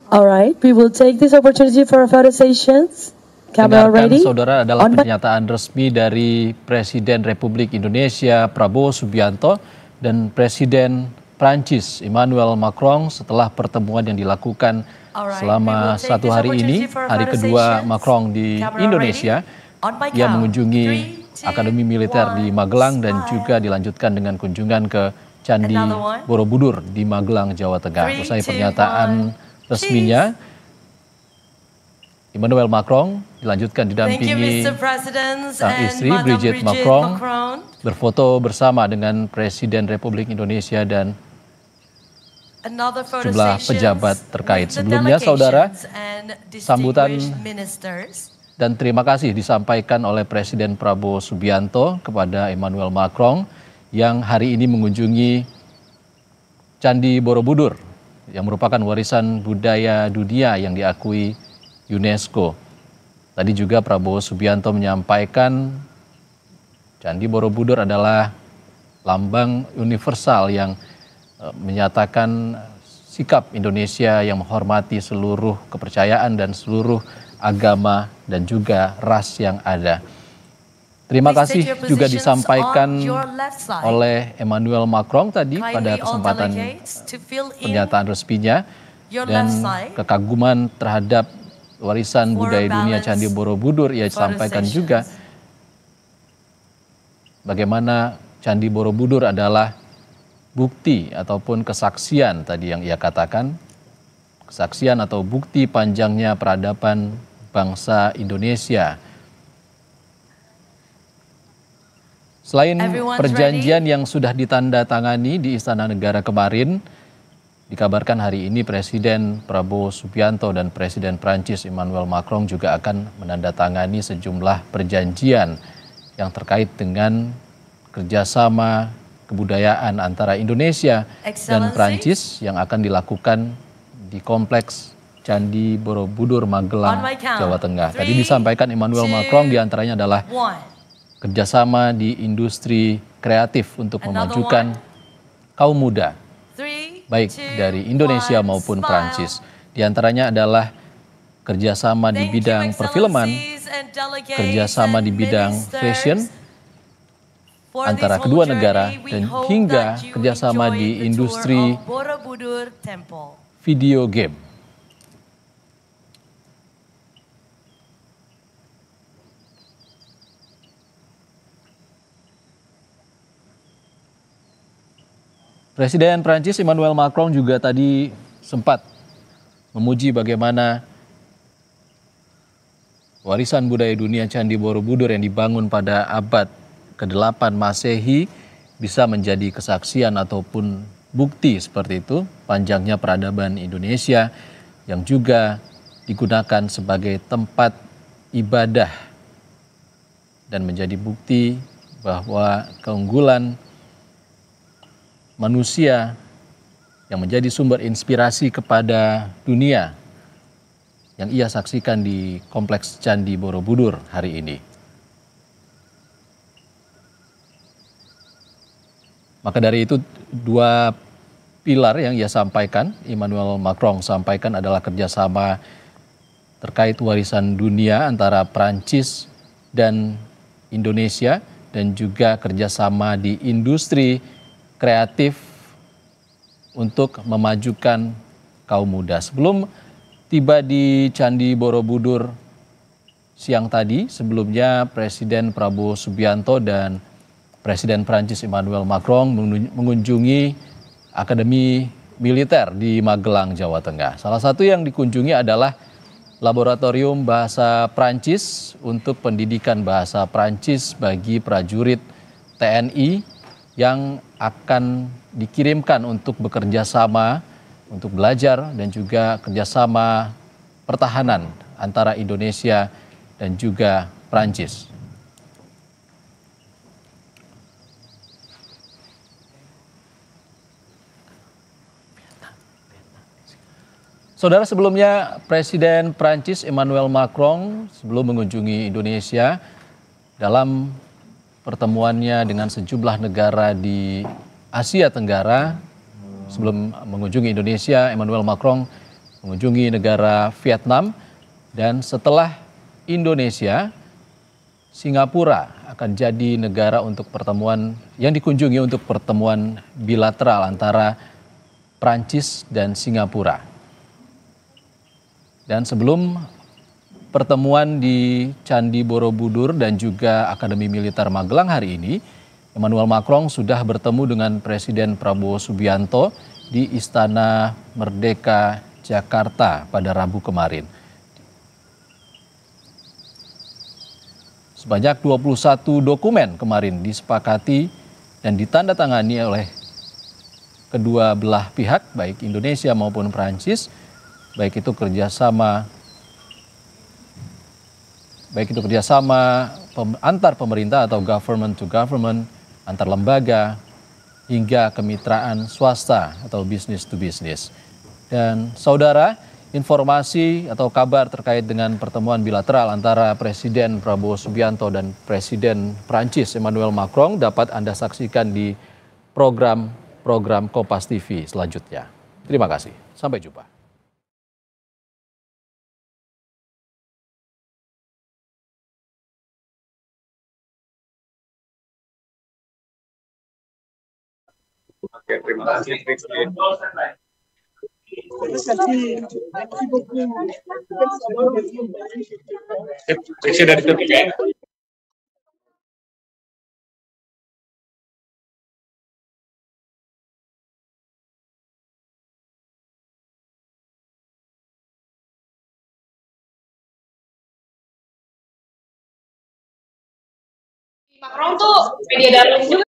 All right, we will take this opportunity for photo sessions. Camera Dengarkan, ready? saudara, adalah pernyataan resmi dari Presiden Republik Indonesia Prabowo Subianto dan Presiden Prancis Emmanuel Macron setelah pertemuan yang dilakukan selama satu hari ini, hari kedua Macron di Indonesia. Ia mengunjungi Akademi Militer di Magelang dan juga dilanjutkan dengan kunjungan ke Candi Borobudur di Magelang, Jawa Tengah. Usai pernyataan resminya, Emmanuel Macron dilanjutkan didampingi sang istri Brigitte Macron berfoto bersama dengan Presiden Republik Indonesia dan sejumlah pejabat terkait. Sebelumnya, saudara, sambutan dan terima kasih disampaikan oleh Presiden Prabowo Subianto kepada Emmanuel Macron yang hari ini mengunjungi Candi Borobudur yang merupakan warisan budaya dunia yang diakui UNESCO. Tadi juga Prabowo Subianto menyampaikan Candi Borobudur adalah lambang universal yang menyatakan sikap Indonesia yang menghormati seluruh kepercayaan dan seluruh agama dan juga ras yang ada. Terima kasih juga disampaikan oleh Emmanuel Macron tadi pada kesempatan pernyataan resminya dan kekaguman terhadap warisan budaya dunia Candi Borobudur. Ia sampaikan juga bagaimana Candi Borobudur adalah bukti ataupun kesaksian tadi yang ia katakan, kesaksian atau bukti panjangnya peradaban bangsa Indonesia. Selain perjanjian yang sudah ditandatangani di Istana Negara kemarin, dikabarkan hari ini Presiden Prabowo Subianto dan Presiden Prancis Emmanuel Macron juga akan menandatangani sejumlah perjanjian yang terkait dengan kerjasama kebudayaan antara Indonesia dan Prancis yang akan dilakukan di Kompleks Candi Borobudur, Magelang, Jawa Tengah. Tadi disampaikan Emmanuel Macron diantaranya adalah kerjasama di industri kreatif untuk memajukan kaum muda, baik dari Indonesia maupun Prancis. Di antaranya adalah kerjasama di bidang perfilman, kerjasama di bidang fashion antara kedua negara, dan hingga kerjasama di industri video game. Presiden Prancis Emmanuel Macron juga tadi sempat memuji bagaimana warisan budaya dunia Candi Borobudur yang dibangun pada abad ke-8 Masehi bisa menjadi kesaksian ataupun bukti seperti itu panjangnya peradaban Indonesia yang juga digunakan sebagai tempat ibadah dan menjadi bukti bahwa keunggulan manusia yang menjadi sumber inspirasi kepada dunia yang ia saksikan di Kompleks Candi Borobudur hari ini. Maka dari itu dua pilar yang ia sampaikan, Emmanuel Macron sampaikan adalah kerjasama terkait warisan dunia antara Prancis dan Indonesia dan juga kerjasama di industri kreatif untuk memajukan kaum muda. Sebelum tiba di Candi Borobudur siang tadi, sebelumnya Presiden Prabowo Subianto dan Presiden Prancis Emmanuel Macron mengunjungi Akademi Militer di Magelang, Jawa Tengah. Salah satu yang dikunjungi adalah Laboratorium Bahasa Prancis untuk pendidikan bahasa Prancis bagi prajurit TNI yang akan dikirimkan untuk bekerja sama, untuk belajar dan juga kerjasama pertahanan antara Indonesia dan juga Prancis. Saudara, sebelumnya Presiden Prancis Emmanuel Macron sebelum mengunjungi Indonesia dalam pertemuannya dengan sejumlah negara di Asia Tenggara, sebelum mengunjungi Indonesia, Emmanuel Macron mengunjungi negara Vietnam, dan setelah Indonesia, Singapura akan jadi negara untuk pertemuan yang dikunjungi untuk pertemuan bilateral antara Prancis dan Singapura. Dan sebelum pertemuan di Candi Borobudur dan juga Akademi Militer Magelang hari ini, Emmanuel Macron sudah bertemu dengan Presiden Prabowo Subianto di Istana Merdeka, Jakarta pada Rabu kemarin. Sebanyak 21 dokumen kemarin disepakati dan ditandatangani oleh kedua belah pihak, baik Indonesia maupun Prancis, baik itu kerjasama antar pemerintah atau government to government, antar lembaga, hingga kemitraan swasta atau business to business. Dan saudara, informasi atau kabar terkait dengan pertemuan bilateral antara Presiden Prabowo Subianto dan Presiden Prancis Emmanuel Macron dapat Anda saksikan di program Kompas TV selanjutnya. Terima kasih, sampai jumpa. Oke, terima kasih. Triksi dari Turki. Macron tuh media darling juga.